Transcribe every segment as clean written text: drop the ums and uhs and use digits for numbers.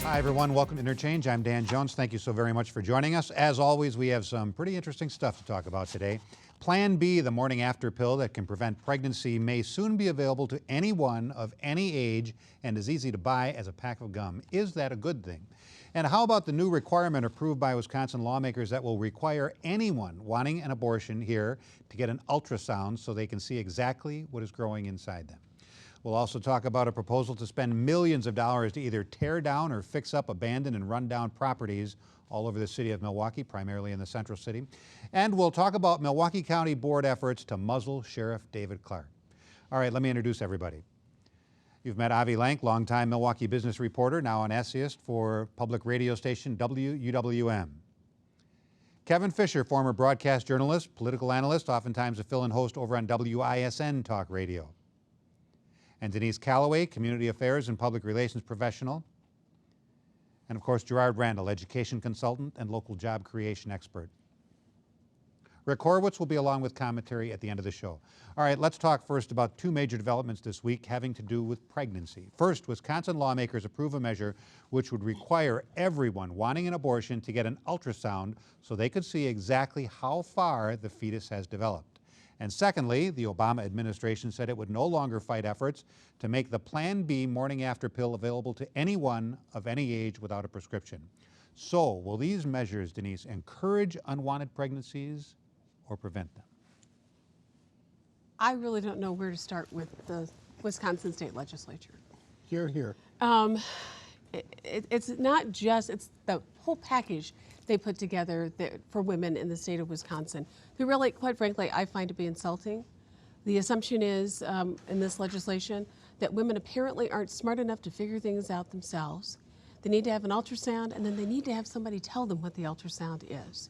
Hi, everyone. Welcome to Interchange. I'm Dan Jones. Thank you so very much for joining us. As always, we have some pretty interesting stuff to talk about today. Plan B, the morning after pill that can prevent pregnancy, may soon be available to anyone of any age and is easy to buy as a pack of gum. Is that a good thing? And how about the new requirement approved by Wisconsin lawmakers that will require anyone wanting an abortion here to get an ultrasound so they can see exactly what is growing inside them? We'll also talk about a proposal to spend millions of dollars to either tear down or fix up abandoned and run-down properties all over the city of Milwaukee, primarily in the central city. And we'll talk about Milwaukee County Board efforts to muzzle Sheriff David Clarke. All right, let me introduce everybody. You've met Avi Lank, longtime Milwaukee business reporter, now an essayist for public radio station WUWM. Kevin Fischer, former broadcast journalist, political analyst, oftentimes a fill-in host over on WISN Talk Radio. And Denise Callaway, community affairs and public relations professional. And of course, Gerard Randall, education consultant and local job creation expert. Rick Horowitz will be along with commentary at the end of the show. All right, let's talk first about two major developments this week having to do with pregnancy. First, Wisconsin lawmakers approve a measure which would require everyone wanting an abortion to get an ultrasound so they could see exactly how far the fetus has developed. And secondly, the Obama administration said it would no longer fight efforts to make the Plan B morning after pill available to anyone of any age without a prescription. So, will these measures, Denise, encourage unwanted pregnancies or prevent them? I really don't know where to start with the Wisconsin State Legislature. Hear, hear. It's not just, it's the whole package they put together for women in the state of Wisconsin. They really, quite frankly, I find to be insulting. The assumption is in this legislation that women apparently aren't smart enough to figure things out themselves. They need to have an ultrasound, and then they need to have somebody tell them what the ultrasound is.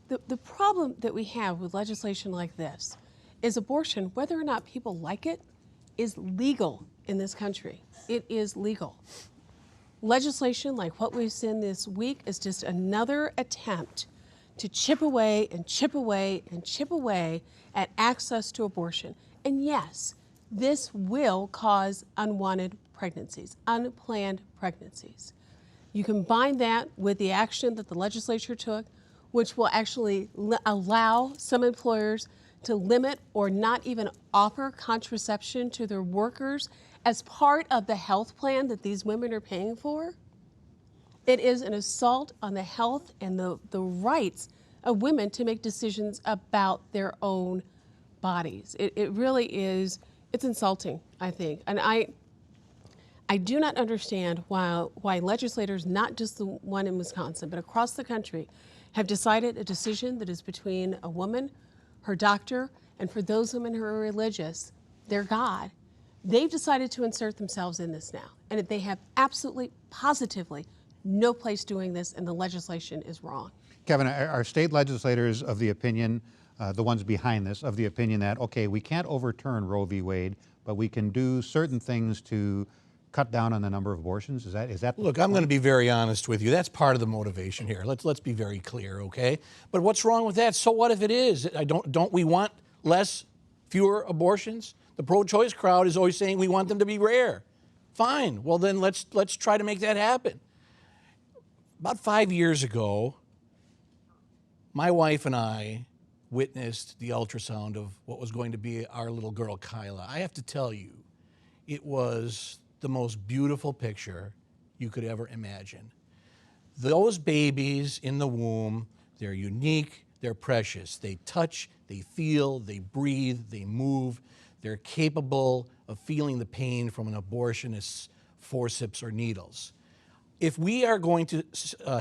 The problem that we have with legislation like this is abortion, whether or not people like it, is legal in this country. It is legal. Legislation like what we've seen this week is just another attempt to chip away and chip away and chip away at access to abortion. And yes, this will cause unwanted pregnancies, unplanned pregnancies. You combine that with the action that the legislature took, which will actually allow some employers to limit or not even offer contraception to their workers as part of the health plan that these women are paying for. It is an assault on the health and the rights of women to make decisions about their own bodies. It really is, it's insulting, I think. And I do not understand why legislators, not just the one in Wisconsin, but across the country, have decided a decision that is between a woman, her doctor, and for those women who are religious, their God. They've decided to insert themselves in this now, and they have absolutely, positively no place doing this, and the legislation is wrong. Kevin, are state legislators of the opinion, the ones behind this, of the opinion that, okay, we can't overturn Roe v. Wade, but we can do certain things to cut down on the number of abortions? Is that? Look, I'm going to be very honest with you. That's part of the motivation here. Let's be very clear, okay? But what's wrong with that? So what if it is? Don't we want fewer abortions? The pro-choice crowd is always saying we want them to be rare. Fine. Well, then let's try to make that happen. About 5 years ago, my wife and I witnessed the ultrasound of what was going to be our little girl, Kyla. I have to tell you, it was the most beautiful picture you could ever imagine. Those babies in the womb, they're unique, they're precious. They touch, they feel, they breathe, they move. They're capable of feeling the pain from an abortionist's forceps or needles. If we are going to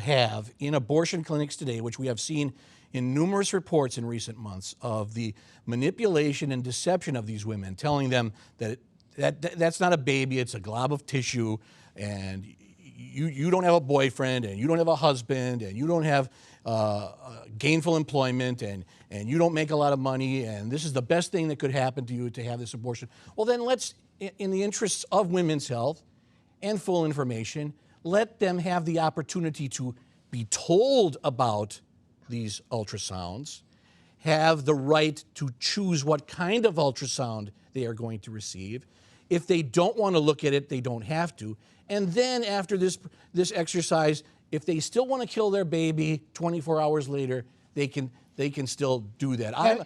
have in abortion clinics today, which we have seen in numerous reports in recent months of the manipulation and deception of these women, telling them that that's not a baby, it's a glob of tissue, and you don't have a boyfriend, and you don't have a husband, and you don't have gainful employment, and you don't make a lot of money, and this is the best thing that could happen to you to have this abortion. Well, then let's, in the interests of women's health and full information, let them have the opportunity to be told about these ultrasounds, have the right to choose what kind of ultrasound they are going to receive. If they don't want to look at it, they don't have to. And then after this exercise, if they still want to kill their baby 24 hours later, they can still do that. I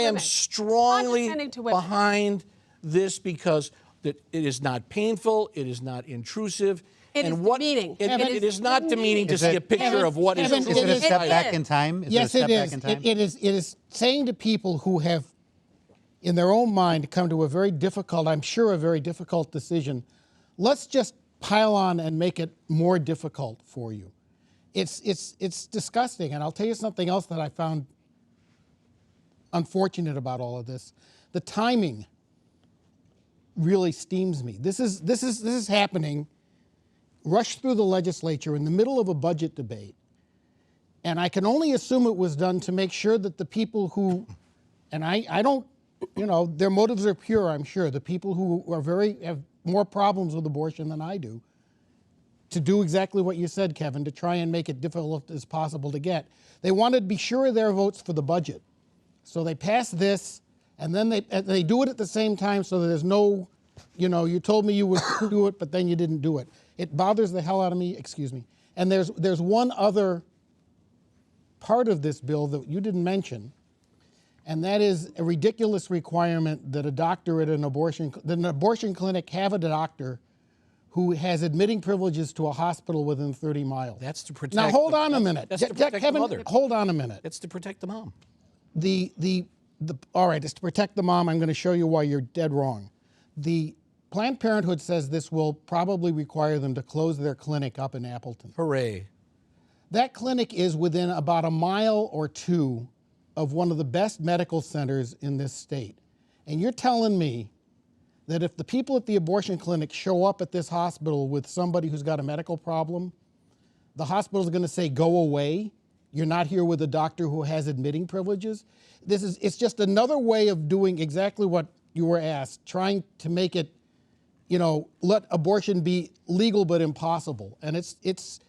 am strongly behind this because it is not painful, it is not intrusive. It is demeaning. It is not demeaning to see a picture of what is. Is it a step back in time? Yes, it is. It is saying to people who have, in their own mind, come to a very difficult, I'm sure a very difficult decision, let's just pile on and make it more difficult for you. It's disgusting. And I'll tell you something else that I found unfortunate about all of this. The timing really steams me. This is happening, rushed through the legislature in the middle of a budget debate. And I can only assume it was done to make sure that the people who, and I don't, their motives are pure, I'm sure. The people who have more problems with abortion than I do, to do exactly what you said, Kevin, to try and make it difficult as possible to get. They wanted to be sure of their votes for the budget. So they passed this, and then they do it at the same time so that there's no, you told me you would do it, but then you didn't do it. It bothers the hell out of me, excuse me. And there's one other part of this bill that you didn't mention, and that is a ridiculous requirement that a doctor at an abortion clinic have a doctor who has admitting privileges to a hospital within 30 miles. That's to protect. Now hold on a minute. That's to protect Kevin, the mother. hold on a minute. That's to protect the mom. All right, it's to protect the mom. I'm going to show you why you're dead wrong. The Planned Parenthood says this will probably require them to close their clinic up in Appleton. Hooray. That clinic is within about a mile or two of one of the best medical centers in this state. And you're telling me that if the people at the abortion clinic show up at this hospital with somebody who's got a medical problem, the hospital's going to say, go away. You're not here with a doctor who has admitting privileges. It's just another way of doing exactly what you were asked, trying to make it, let abortion be legal but impossible. And it's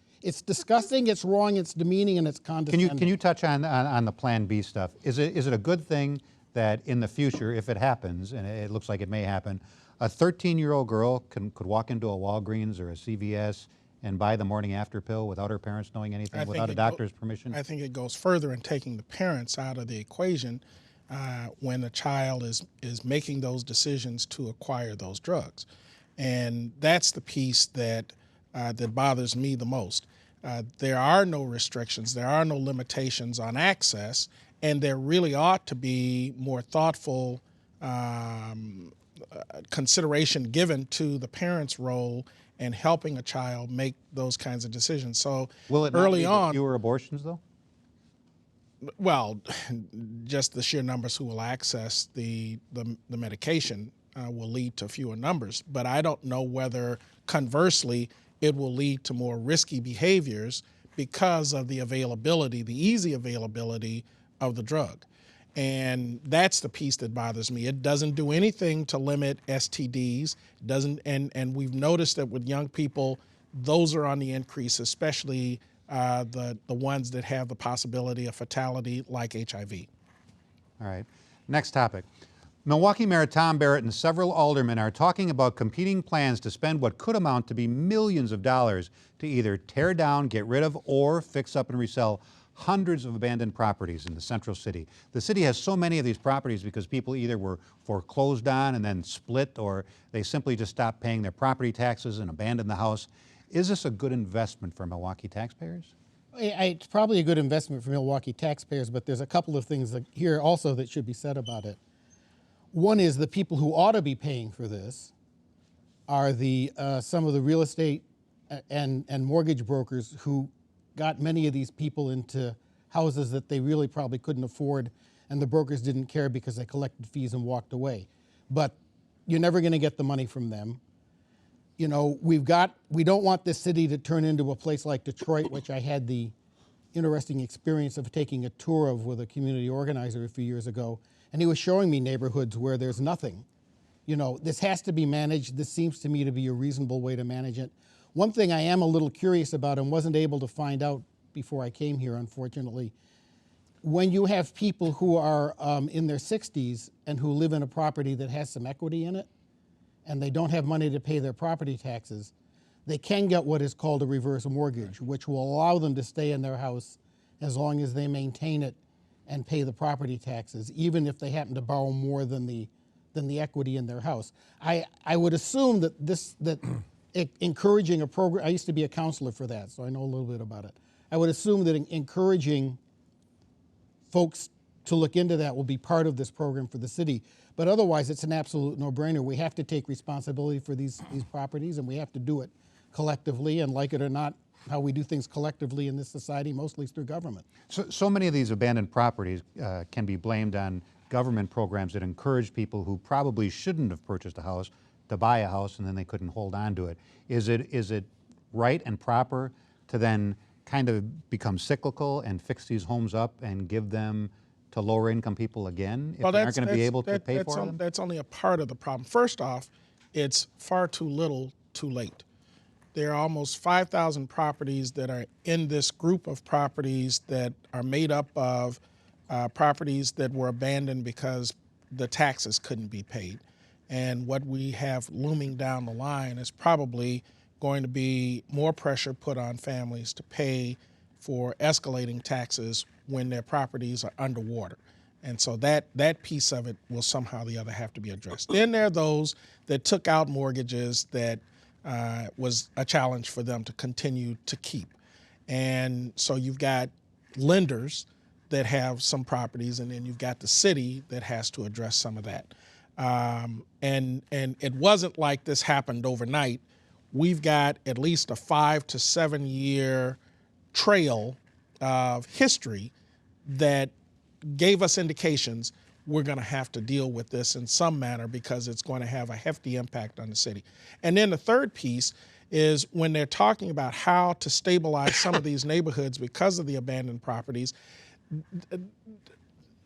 disgusting, it's wrong, it's demeaning, and it's condescending. Can you touch on the Plan B stuff? Is it a good thing that in the future, if it happens, and it looks like it may happen, a 13-year-old girl could walk into a Walgreens or a CVS and buy the morning after pill without her parents knowing anything, without a doctor's permission? I think it goes further in taking the parents out of the equation when a child is making those decisions to acquire those drugs. And that's the piece that bothers me the most. There are no restrictions, there are no limitations on access, and there really ought to be more thoughtful consideration given to the parent's role in helping a child make those kinds of decisions. So will it early not lead to on, fewer abortions though? well, just the sheer numbers who will access the medication will lead to fewer numbers. But I don't know whether, conversely, it will lead to more risky behaviors because of the availability, the easy availability of the drug. And that's the piece that bothers me. It doesn't do anything to limit STDs. And we've noticed that with young people, those are on the increase, especially the ones that have the possibility of fatality like HIV. All right. Next topic. Milwaukee Mayor Tom Barrett and several aldermen are talking about competing plans to spend what could amount to be millions of dollars to either tear down, get rid of, or fix up and resell hundreds of abandoned properties in the central city. The city has so many of these properties because people either were foreclosed on and then split, or they simply just stopped paying their property taxes and abandoned the house. Is this a good investment for Milwaukee taxpayers? It's probably a good investment for Milwaukee taxpayers, but there's a couple of things here also that should be said about it. One is the people who ought to be paying for this are some of the real estate and mortgage brokers who got many of these people into houses that they really probably couldn't afford, and the brokers didn't care because they collected fees and walked away. But you're never going to get the money from them. You know, we don't want this city to turn into a place like Detroit, which I had the interesting experience of taking a tour of with a community organizer a few years ago, and he was showing me neighborhoods where there's nothing. You know, this has to be managed. This seems to me to be a reasonable way to manage it. One thing I am a little curious about and wasn't able to find out before I came here, unfortunately, when you have people who are in their 60s and who live in a property that has some equity in it, and they don't have money to pay their property taxes, they can get what is called a reverse mortgage, which will allow them to stay in their house as long as they maintain it and pay the property taxes, even if they happen to borrow more than the equity in their house. I would assume that encouraging a program, I used to be a counselor for that, so I know a little bit about it. I would assume that encouraging folks to look into that will be part of this program for the city. But otherwise, it's an absolute no-brainer. We have to take responsibility for these properties, and we have to do it collectively, and like it or not, how we do things collectively in this society, mostly through government. So many of these abandoned properties can be blamed on government programs that encourage people who probably shouldn't have purchased a house to buy a house, and then they couldn't hold on to it. Is it right and proper to then kind of become cyclical and fix these homes up and give them to lower income people again if they aren't going to be able to pay for them? That's only a part of the problem. First off, it's far too little too late. There are almost 5,000 properties that are in this group of properties that are made up of properties that were abandoned because the taxes couldn't be paid. And what we have looming down the line is probably going to be more pressure put on families to pay for escalating taxes when their properties are underwater. And so that piece of it will somehow or the other have to be addressed. Then there are those that took out mortgages that was a challenge for them to continue to keep. And so you've got lenders that have some properties, and then you've got the city that has to address some of that. And it wasn't like this happened overnight. We've got at least a 5 to 7 year trail of history that gave us indications we're going to have to deal with this in some manner because it's going to have a hefty impact on the city. And then the third piece is when they're talking about how to stabilize some of these neighborhoods because of the abandoned properties,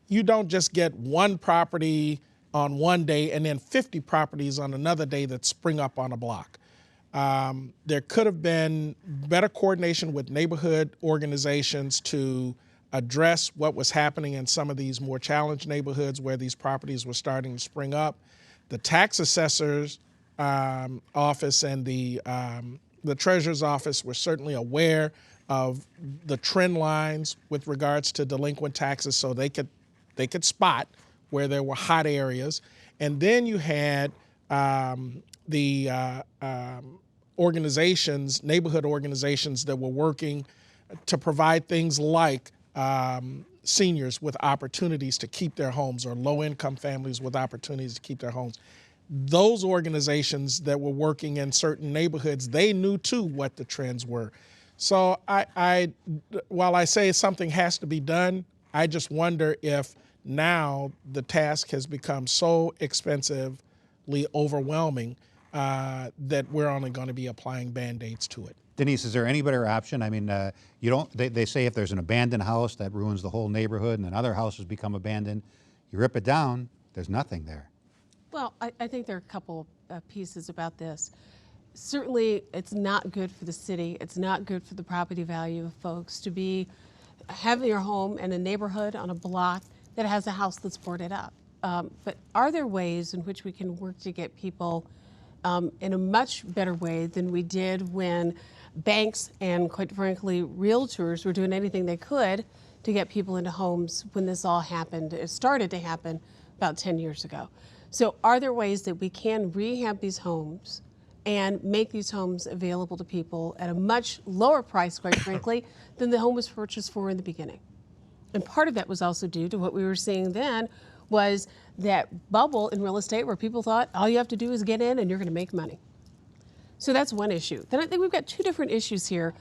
you don't just get one property on one day and then 50 properties on another day that spring up on a block. There could have been better coordination with neighborhood organizations to address what was happening in some of these more challenged neighborhoods where these properties were starting to spring up. The tax assessor's office and the treasurer's office were certainly aware of the trend lines with regards to delinquent taxes, so they could spot where there were hot areas. And then you had the organizations, neighborhood organizations that were working to provide things like seniors with opportunities to keep their homes or low-income families with opportunities to keep their homes. Those organizations that were working in certain neighborhoods, they knew too what the trends were. So while I say something has to be done, I just wonder if now the task has become so expensively overwhelming that we're only going to be applying Band-Aids to it. Denise, is there any better option? I mean, they say if there's an abandoned house that ruins the whole neighborhood and then other houses become abandoned, you rip it down, there's nothing there. Well, I think there are a couple pieces about this. Certainly, it's not good for the city. It's not good for the property value of folks to be having your home in a neighborhood on a block that has a house that's boarded up. But are there ways in which we can work to get people in a much better way than we did when banks and, quite frankly, realtors were doing anything they could to get people into homes when this all happened? It started to happen about 10 years ago. So are there ways that we can rehab these homes and make these homes available to people at a much lower price, quite frankly, than the home was purchased for in the beginning? And part of that was also due to what we were seeing then was that bubble in real estate where people thought all you have to do is get in and you're going to make money. So that's one issue. Then I think we've got two different issues here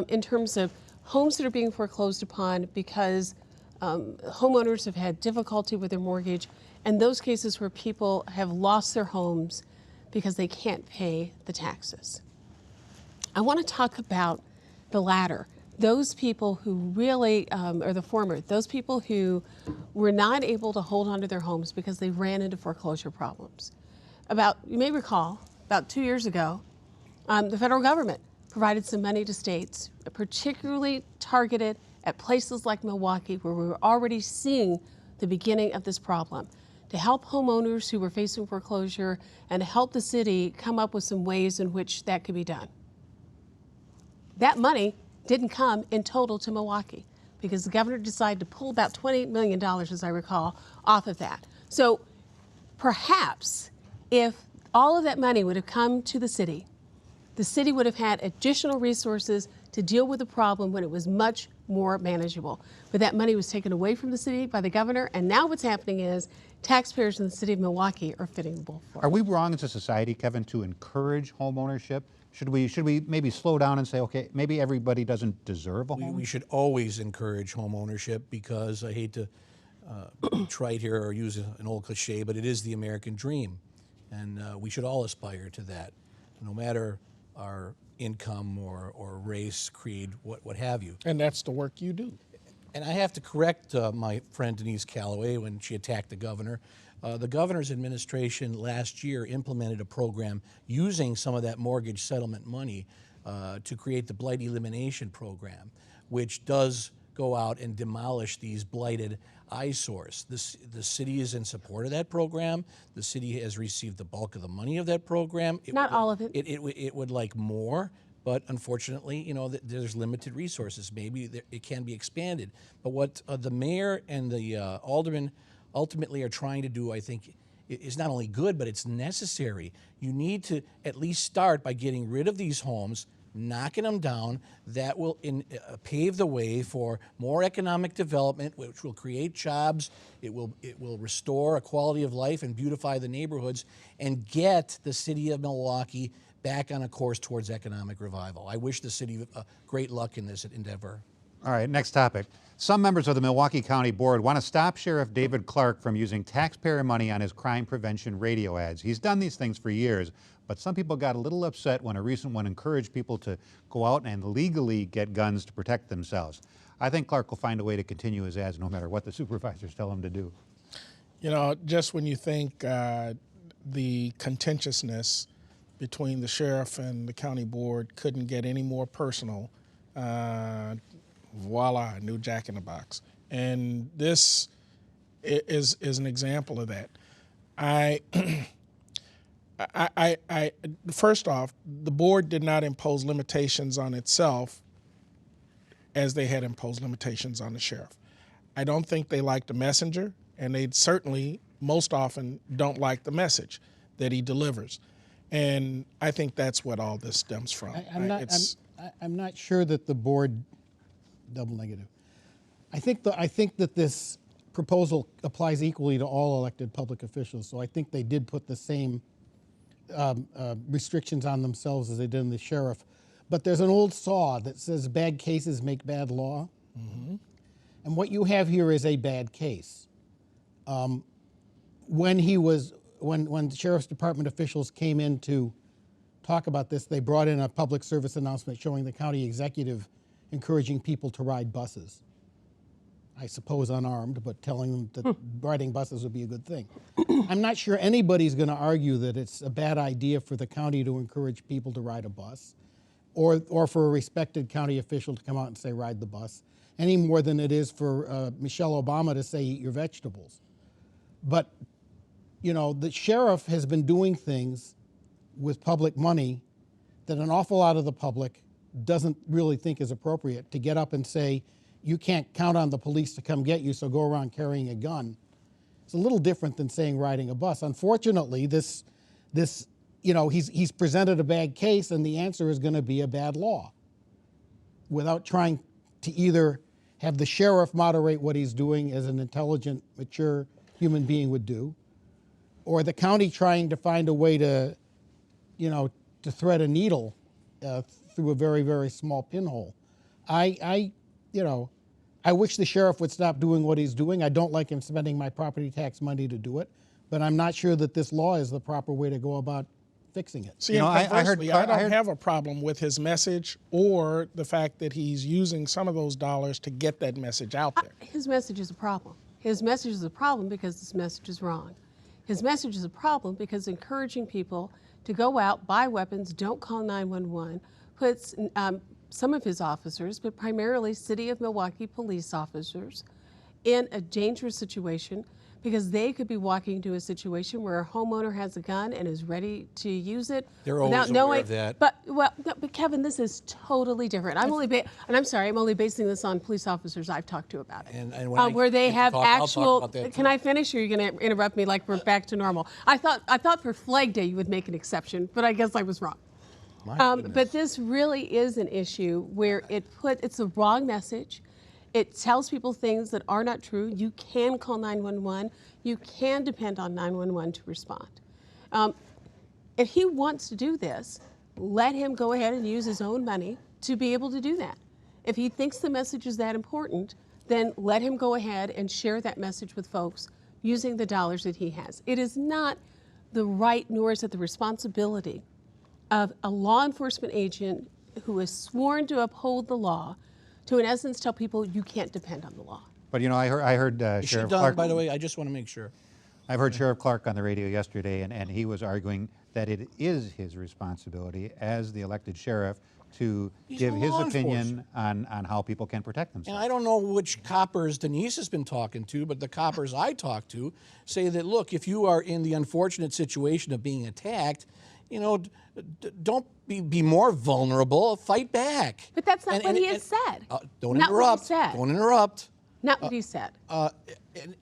in terms of homes that are being foreclosed upon because homeowners have had difficulty with their mortgage, and those cases where people have lost their homes because they can't pay the taxes. I want to talk about the latter. Those people who really, or the former, those people who were not able to hold on to their homes because they ran into foreclosure problems. You may recall, about 2 years ago, the federal government provided some money to states, particularly targeted at places like Milwaukee, where we were already seeing the beginning of this problem, to help homeowners who were facing foreclosure and to help the city come up with some ways in which that could be done. That money didn't come in total to Milwaukee because the governor decided to pull about $28 million, as I recall, off of that. So perhaps if all of that money would have come to the city would have had additional resources to deal with the problem when it was much more manageable. But that money was taken away from the city by the governor, and now what's happening is taxpayers in the city of Milwaukee are fitting the bill for it. Are we wrong as a society, Kevin, to encourage home ownership? Should we maybe slow down and say, okay, maybe everybody doesn't deserve a home? We should always encourage home ownership because I hate to be trite here or use an old cliche, but it is the American dream. And we should all aspire to that, no matter our income or race, creed, what have you. And that's the work you do. And I have to correct my friend Denise Callaway when she attacked the governor. The governor's administration last year implemented a program using some of that mortgage settlement money to create the blight elimination program, which does go out and demolish these blighted eyesores. The city is in support of that program. The city has received the bulk of the money of that program. Not all of it. It would like more, but unfortunately, you know, there's limited resources. Maybe it can be expanded. But what the mayor and the aldermen ultimately are trying to do, I think, is not only good, but it's necessary. You need to at least start by getting rid of these homes, knocking them down. That will pave the way for more economic development, which will create jobs. It will restore a quality of life and beautify the neighborhoods and get the city of Milwaukee back on a course towards economic revival. I wish the city great luck in this endeavor. All right, next topic. Some members of the Milwaukee County Board want to stop Sheriff David Clarke from using taxpayer money on his crime prevention radio ads. He's done these things for years, but some people got a little upset when a recent one encouraged people to go out and legally get guns to protect themselves. I think Clarke will find a way to continue his ads no matter what the supervisors tell him to do. You know, just when you think the contentiousness between the sheriff and the county board couldn't get any more personal, voila, new Jack in the Box. And this is an example of that. First off, the board did not impose limitations on itself as they had imposed limitations on the sheriff. I don't think they like the messenger, and they certainly most often don't like the message that he delivers. And I think that's what all this stems from. I'm not sure that the board, double negative. I think that this proposal applies equally to all elected public officials. So I think they did put the same restrictions on themselves as they did in the sheriff. But there's an old saw that says bad cases make bad law. Mm-hmm. And what you have here is a bad case. When the Sheriff's Department officials came in to talk about this, they brought in a public service announcement showing the county executive encouraging people to ride buses. I suppose unarmed, but telling them that riding buses would be a good thing. I'm not sure anybody's going to argue that it's a bad idea for the county to encourage people to ride a bus, or for a respected county official to come out and say ride the bus, any more than it is for Michelle Obama to say eat your vegetables. But you know, the sheriff has been doing things with public money that an awful lot of the public doesn't really think is appropriate, to get up and say, you can't count on the police to come get you, so go around carrying a gun. It's a little different than saying riding a bus. Unfortunately, this you know, he's presented a bad case, and the answer is going to be a bad law, without trying to either have the sheriff moderate what he's doing as an intelligent, mature human being would do, or the county trying to find a way to, you know, to thread a needle through a very, very small pinhole. You know, I wish the sheriff would stop doing what he's doing. I don't like him spending my property tax money to do it, but I'm not sure that this law is the proper way to go about fixing it. See, I don't have a problem with his message or the fact that he's using some of those dollars to get that message out there. His message is a problem. His message is a problem because this message is wrong. His message is a problem because encouraging people to go out, buy weapons, don't call 911, puts some of his officers, but primarily City of Milwaukee police officers, in a dangerous situation because they could be walking into a situation where a homeowner has a gun and is ready to use it. They're always without aware knowing, of that. But Kevin, this is totally different. I'm only basing this on police officers I've talked to about it. And when where they have I'll talk about that Can too. I finish, or are you going to interrupt me like we're back to normal? I thought for Flag Day you would make an exception, but I guess I was wrong. But this really is an issue where it's the wrong message. It tells people things that are not true. You can call 911. You can depend on 911 to respond. If he wants to do this, let him go ahead and use his own money to be able to do that. If he thinks the message is that important, then let him go ahead and share that message with folks using the dollars that he has. It is not the right, nor is it the responsibility of a law enforcement agent who is sworn to uphold the law to, in essence, tell people you can't depend on the law. But you know, I heard Is she Sheriff done, Clarke. by the way? I just want to make sure. I've heard Sheriff Clarke on the radio yesterday, and he was arguing that it is his responsibility as the elected sheriff to He's give a his law opinion on how people can protect And themselves. I don't know which coppers Denise has been talking to, but the coppers I talk to say that, look, if you are in the unfortunate situation of being attacked, you know, don't be more vulnerable, fight back. But that's not what he has said. Don't Not what he interrupt. said. Don't interrupt. Not what he said.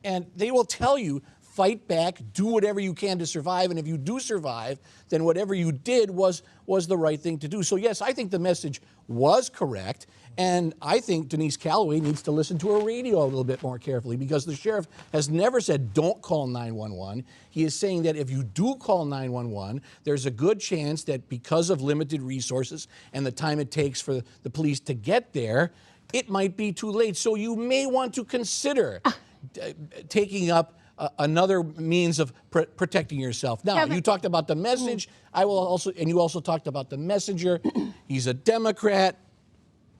And they will tell you, fight back, do whatever you can to survive, and if you do survive, then whatever you did was the right thing to do. So yes, I think the message was correct, and I think Denise Callaway needs to listen to her radio a little bit more carefully, because the sheriff has never said don't call 911. He is saying that if you do call 911, there's a good chance that because of limited resources and the time it takes for the police to get there, it might be too late. So you may want to consider taking up another means of protecting yourself. Now, Kevin. you talked about the message. You also talked about the messenger. He's a Democrat,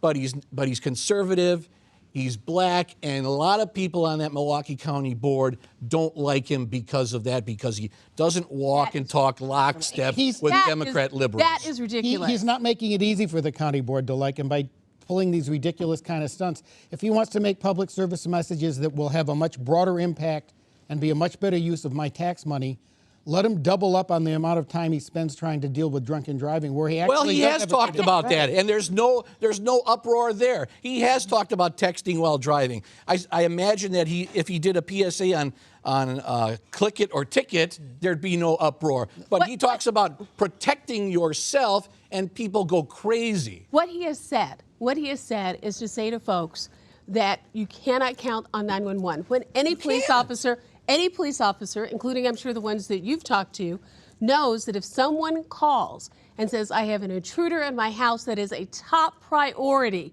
but he's conservative. He's black, and a lot of people on that Milwaukee County board don't like him because of that, because he doesn't walk and talk lockstep with Democrat liberals. That is ridiculous. He's not making it easy for the county board to like him by pulling these ridiculous kind of stunts. If he wants to make public service messages that will have a much broader impact and be a much better use of my tax money, let him double up on the amount of time he spends trying to deal with drunken driving, where he actually Well, he does has have a talked big about effect. that, and there's no uproar there. He has talked about texting while driving. I imagine that if he did a PSA on click it or ticket, there'd be no uproar. But he talks about protecting yourself, and people go crazy. What he has said is to say to folks that you cannot count on 911. When any police officer, including I'm sure the ones that you've talked to, knows that if someone calls and says, I have an intruder in my house, that is a top priority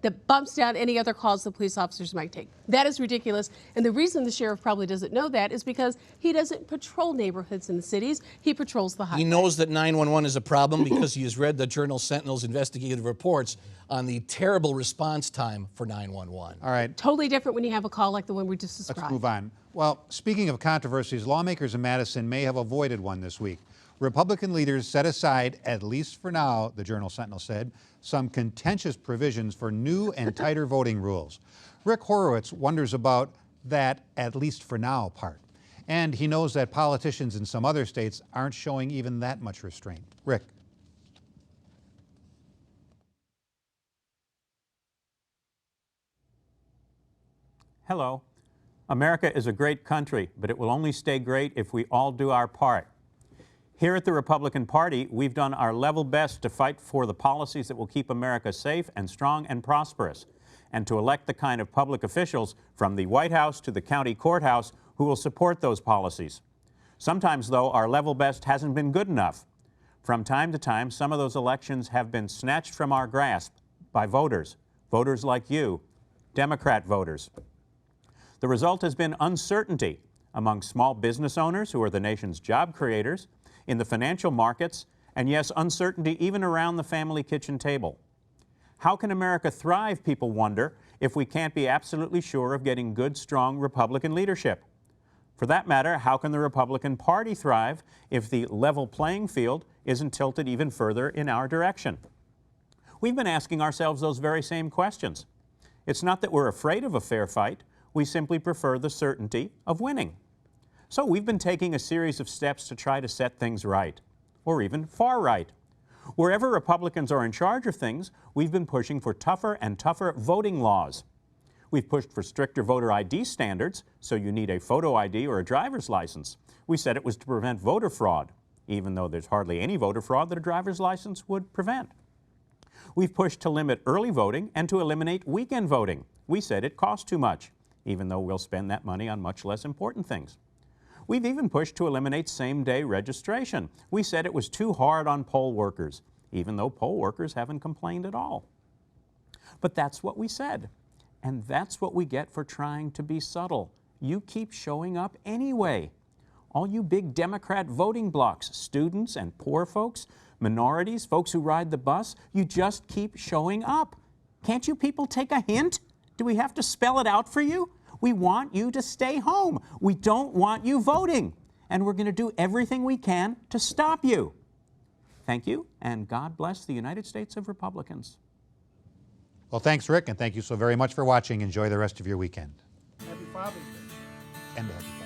that bumps down any other calls the police officers might take. That is ridiculous. And the reason the sheriff probably doesn't know that is because he doesn't patrol neighborhoods in the cities. He patrols the highway. He knows that 911 is a problem because he has read the Journal Sentinel's investigative reports on the terrible response time for 911. All right, Totally different when you have a call like the one we just described. let's move on. Well, speaking of controversies, lawmakers in Madison may have avoided one this week. Republican leaders set aside, at least for now, the Journal Sentinel said, some contentious provisions for new and tighter voting rules. Rick Horowitz wonders about that "at least for now" part. And he knows that politicians in some other states aren't showing even that much restraint. Rick. Hello. America is a great country, but it will only stay great if we all do our part. Here at the Republican Party, we've done our level best to fight for the policies that will keep America safe and strong and prosperous, and to elect the kind of public officials from the White House to the county courthouse who will support those policies. Sometimes, though, our level best hasn't been good enough. From time to time, some of those elections have been snatched from our grasp by voters like you, Democrat voters. The result has been uncertainty among small business owners who are the nation's job creators, in the financial markets, and yes, uncertainty even around the family kitchen table. How can America thrive, people wonder, if we can't be absolutely sure of getting good, strong Republican leadership? For that matter, how can the Republican Party thrive if the level playing field isn't tilted even further in our direction? We've been asking ourselves those very same questions. It's not that we're afraid of a fair fight, we simply prefer the certainty of winning. So we've been taking a series of steps to try to set things right, or even far right. Wherever Republicans are in charge of things, we've been pushing for tougher and tougher voting laws. We've pushed for stricter voter ID standards, so you need a photo ID or a driver's license. We said it was to prevent voter fraud, even though there's hardly any voter fraud that a driver's license would prevent. We've pushed to limit early voting and to eliminate weekend voting. We said it cost too much, even though we'll spend that money on much less important things. We've even pushed to eliminate same-day registration. We said it was too hard on poll workers, even though poll workers haven't complained at all. But that's what we said. And that's what we get for trying to be subtle. You keep showing up anyway. All you big Democrat voting blocs, students and poor folks, minorities, folks who ride the bus, you just keep showing up. Can't you people take a hint? Do we have to spell it out for you? We want you to stay home. We don't want you voting. And we're going to do everything we can to stop you. Thank you, and God bless the United States of Republicans. Well, thanks, Rick, and thank you so very much for watching. Enjoy the rest of your weekend. Happy Father's Day. And happy